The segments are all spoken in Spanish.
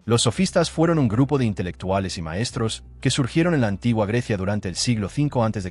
Los sofistas fueron un grupo de intelectuales y maestros que surgieron en la antigua Grecia durante el siglo V a.C.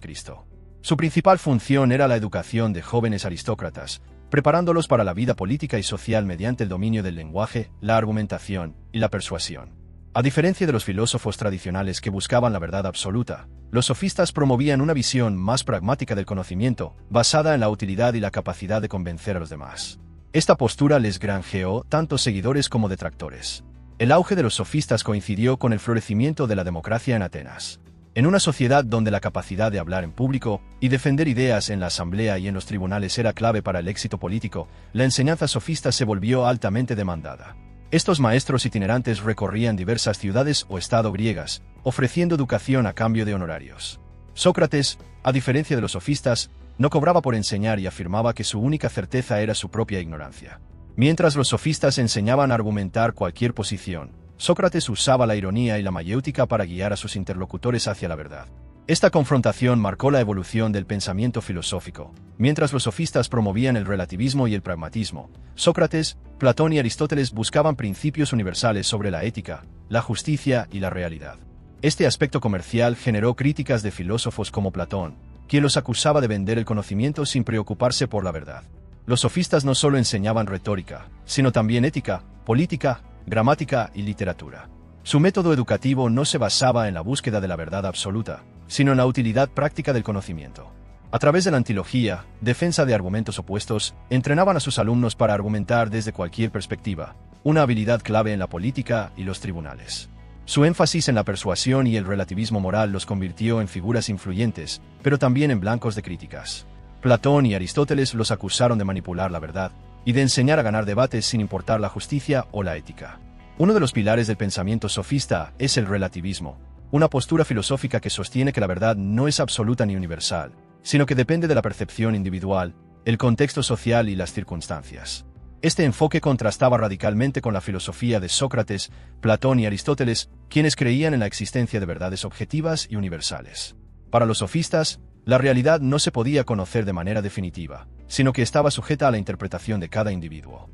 Su principal función era la educación de jóvenes aristócratas, preparándolos para la vida política y social mediante el dominio del lenguaje, la argumentación y la persuasión. A diferencia de los filósofos tradicionales que buscaban la verdad absoluta, los sofistas promovían una visión más pragmática del conocimiento, basada en la utilidad y la capacidad de convencer a los demás. Esta postura les granjeó tanto seguidores como detractores. El auge de los sofistas coincidió con el florecimiento de la democracia en Atenas. En una sociedad donde la capacidad de hablar en público y defender ideas en la asamblea y en los tribunales era clave para el éxito político, la enseñanza sofista se volvió altamente demandada. Estos maestros itinerantes recorrían diversas ciudades o estado griegas, ofreciendo educación a cambio de honorarios. Sócrates, a diferencia de los sofistas, no cobraba por enseñar y afirmaba que su única certeza era su propia ignorancia. Mientras los sofistas enseñaban a argumentar cualquier posición, Sócrates usaba la ironía y la mayéutica para guiar a sus interlocutores hacia la verdad. Esta confrontación marcó la evolución del pensamiento filosófico. Mientras los sofistas promovían el relativismo y el pragmatismo, Sócrates, Platón y Aristóteles buscaban principios universales sobre la ética, la justicia y la realidad. Este aspecto comercial generó críticas de filósofos como Platón, quien los acusaba de vender el conocimiento sin preocuparse por la verdad. Los sofistas no solo enseñaban retórica, sino también ética, política, gramática y literatura. Su método educativo no se basaba en la búsqueda de la verdad absoluta, sino en la utilidad práctica del conocimiento. A través de la antilogía, defensa de argumentos opuestos, entrenaban a sus alumnos para argumentar desde cualquier perspectiva, una habilidad clave en la política y los tribunales. Su énfasis en la persuasión y el relativismo moral los convirtió en figuras influyentes, pero también en blancos de críticas. Platón y Aristóteles los acusaron de manipular la verdad y de enseñar a ganar debates sin importar la justicia o la ética. Uno de los pilares del pensamiento sofista es el relativismo, una postura filosófica que sostiene que la verdad no es absoluta ni universal, sino que depende de la percepción individual, el contexto social y las circunstancias. Este enfoque contrastaba radicalmente con la filosofía de Sócrates, Platón y Aristóteles, quienes creían en la existencia de verdades objetivas y universales. Para los sofistas, la realidad no se podía conocer de manera definitiva, sino que estaba sujeta a la interpretación de cada individuo.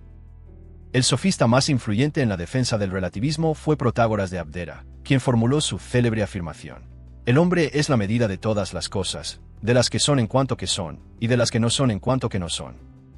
El sofista más influyente en la defensa del relativismo fue Protágoras de Abdera, quien formuló su célebre afirmación: el hombre es la medida de todas las cosas, de las que son en cuanto que son, y de las que no son en cuanto que no son.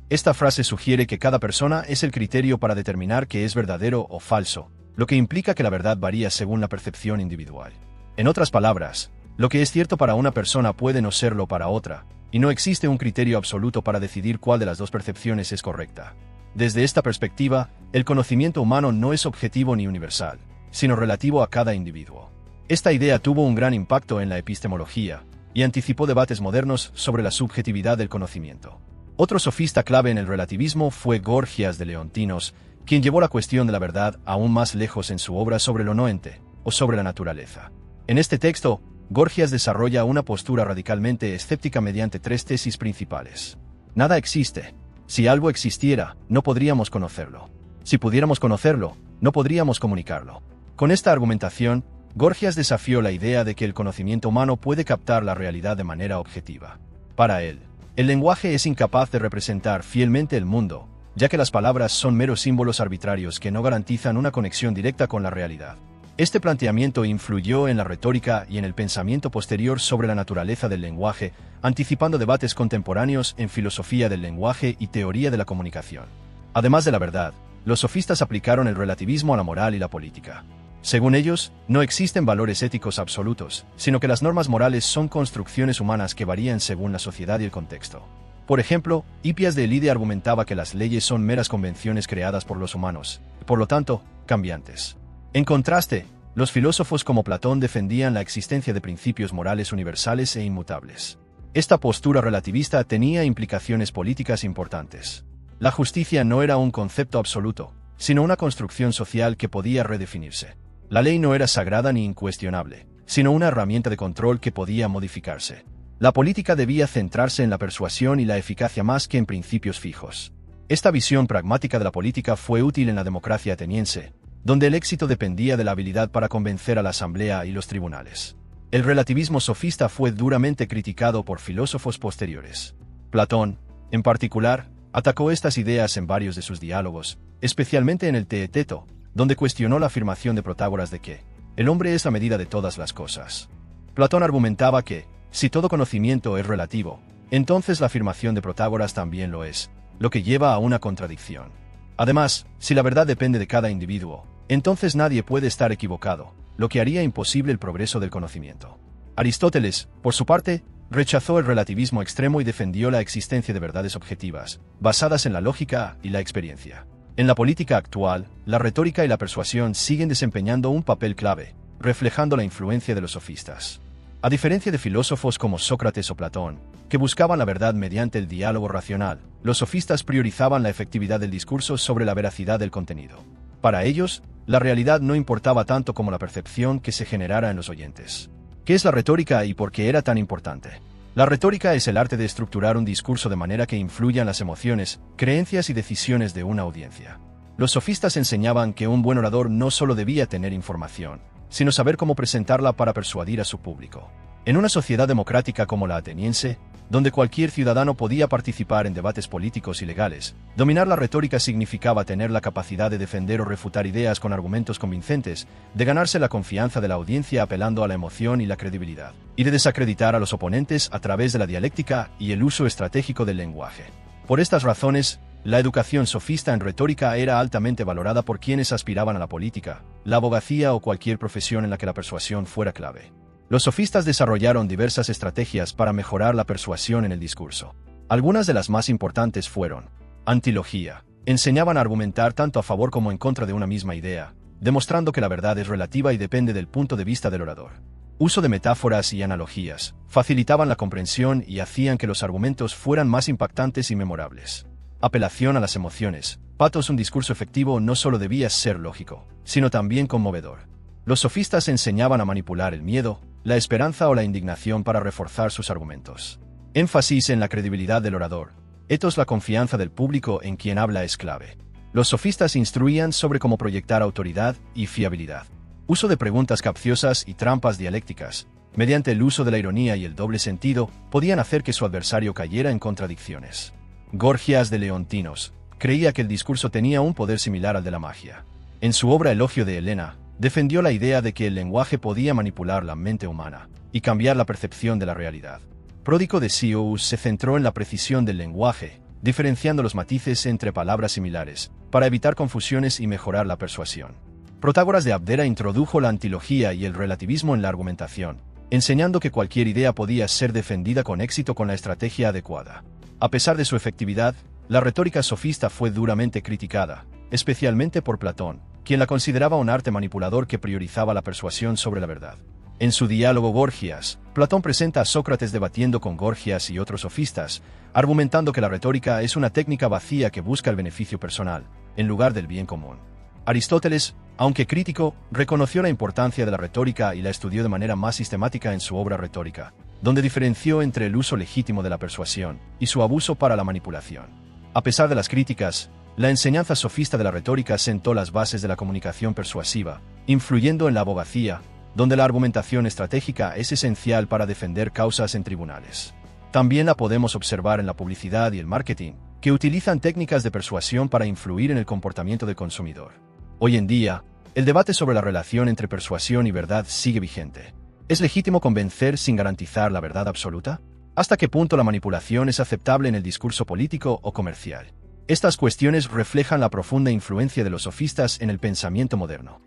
Esta frase sugiere que cada persona es el criterio para determinar qué es verdadero o falso, lo que implica que la verdad varía según la percepción individual. En otras palabras, lo que es cierto para una persona puede no serlo para otra, y no existe un criterio absoluto para decidir cuál de las dos percepciones es correcta. Desde esta perspectiva, el conocimiento humano no es objetivo ni universal, sino relativo a cada individuo. Esta idea tuvo un gran impacto en la epistemología y anticipó debates modernos sobre la subjetividad del conocimiento. Otro sofista clave en el relativismo fue Gorgias de Leontinos, quien llevó la cuestión de la verdad aún más lejos en su obra sobre lo no ente, o sobre la naturaleza. En este texto, Gorgias desarrolla una postura radicalmente escéptica mediante tres tesis principales. Nada existe. Si algo existiera, no podríamos conocerlo. Si pudiéramos conocerlo, no podríamos comunicarlo. Con esta argumentación, Gorgias desafió la idea de que el conocimiento humano puede captar la realidad de manera objetiva. Para él, el lenguaje es incapaz de representar fielmente el mundo, ya que las palabras son meros símbolos arbitrarios que no garantizan una conexión directa con la realidad. Este planteamiento influyó en la retórica y en el pensamiento posterior sobre la naturaleza del lenguaje, anticipando debates contemporáneos en filosofía del lenguaje y teoría de la comunicación. Además de la verdad, los sofistas aplicaron el relativismo a la moral y la política. Según ellos, no existen valores éticos absolutos, sino que las normas morales son construcciones humanas que varían según la sociedad y el contexto. Por ejemplo, Hipias de Elide argumentaba que las leyes son meras convenciones creadas por los humanos, y por lo tanto, cambiantes. En contraste, los filósofos como Platón defendían la existencia de principios morales universales e inmutables. Esta postura relativista tenía implicaciones políticas importantes. La justicia no era un concepto absoluto, sino una construcción social que podía redefinirse. La ley no era sagrada ni incuestionable, sino una herramienta de control que podía modificarse. La política debía centrarse en la persuasión y la eficacia más que en principios fijos. Esta visión pragmática de la política fue útil en la democracia ateniense, donde el éxito dependía de la habilidad para convencer a la asamblea y los tribunales. El relativismo sofista fue duramente criticado por filósofos posteriores. Platón, en particular, atacó estas ideas en varios de sus diálogos, especialmente en el Teeteto, donde cuestionó la afirmación de Protágoras de que el hombre es la medida de todas las cosas. Platón argumentaba que, si todo conocimiento es relativo, entonces la afirmación de Protágoras también lo es, lo que lleva a una contradicción. Además, si la verdad depende de cada individuo, entonces nadie puede estar equivocado, lo que haría imposible el progreso del conocimiento. Aristóteles, por su parte, rechazó el relativismo extremo y defendió la existencia de verdades objetivas, basadas en la lógica y la experiencia. En la política actual, la retórica y la persuasión siguen desempeñando un papel clave, reflejando la influencia de los sofistas. A diferencia de filósofos como Sócrates o Platón, que buscaban la verdad mediante el diálogo racional, los sofistas priorizaban la efectividad del discurso sobre la veracidad del contenido. Para ellos, la realidad no importaba tanto como la percepción que se generara en los oyentes. ¿Qué es la retórica y por qué era tan importante? La retórica es el arte de estructurar un discurso de manera que influyan las emociones, creencias y decisiones de una audiencia. Los sofistas enseñaban que un buen orador no solo debía tener información, sino saber cómo presentarla para persuadir a su público. En una sociedad democrática como la ateniense, donde cualquier ciudadano podía participar en debates políticos y legales, dominar la retórica significaba tener la capacidad de defender o refutar ideas con argumentos convincentes, de ganarse la confianza de la audiencia apelando a la emoción y la credibilidad, y de desacreditar a los oponentes a través de la dialéctica y el uso estratégico del lenguaje. Por estas razones, la educación sofista en retórica era altamente valorada por quienes aspiraban a la política, la abogacía o cualquier profesión en la que la persuasión fuera clave. Los sofistas desarrollaron diversas estrategias para mejorar la persuasión en el discurso. Algunas de las más importantes fueron: antilogía. Enseñaban a argumentar tanto a favor como en contra de una misma idea, demostrando que la verdad es relativa y depende del punto de vista del orador. Uso de metáforas y analogías. Facilitaban la comprensión y hacían que los argumentos fueran más impactantes y memorables. Apelación a las emociones. Patos. Un discurso efectivo no solo debía ser lógico, sino también conmovedor. Los sofistas enseñaban a manipular el miedo, la esperanza o la indignación para reforzar sus argumentos. Énfasis en la credibilidad del orador. Etos. La confianza del público en quien habla es clave. Los sofistas instruían sobre cómo proyectar autoridad y fiabilidad. Uso de preguntas capciosas y trampas dialécticas. Mediante el uso de la ironía y el doble sentido, podían hacer que su adversario cayera en contradicciones. Gorgias de Leontinos. Creía que el discurso tenía un poder similar al de la magia. En su obra Elogio de Helena, defendió la idea de que el lenguaje podía manipular la mente humana y cambiar la percepción de la realidad. Pródico de Sious se centró en la precisión del lenguaje, diferenciando los matices entre palabras similares, para evitar confusiones y mejorar la persuasión. Protágoras de Abdera introdujo la antilogía y el relativismo en la argumentación, enseñando que cualquier idea podía ser defendida con éxito con la estrategia adecuada. A pesar de su efectividad, la retórica sofista fue duramente criticada, especialmente por Platón, quien la consideraba un arte manipulador que priorizaba la persuasión sobre la verdad. En su diálogo Gorgias, Platón presenta a Sócrates debatiendo con Gorgias y otros sofistas, argumentando que la retórica es una técnica vacía que busca el beneficio personal, en lugar del bien común. Aristóteles, aunque crítico, reconoció la importancia de la retórica y la estudió de manera más sistemática en su obra Retórica, donde diferenció entre el uso legítimo de la persuasión y su abuso para la manipulación. A pesar de las críticas, la enseñanza sofista de la retórica sentó las bases de la comunicación persuasiva, influyendo en la abogacía, donde la argumentación estratégica es esencial para defender causas en tribunales. También la podemos observar en la publicidad y el marketing, que utilizan técnicas de persuasión para influir en el comportamiento del consumidor. Hoy en día, el debate sobre la relación entre persuasión y verdad sigue vigente. ¿Es legítimo convencer sin garantizar la verdad absoluta? ¿Hasta qué punto la manipulación es aceptable en el discurso político o comercial? Estas cuestiones reflejan la profunda influencia de los sofistas en el pensamiento moderno.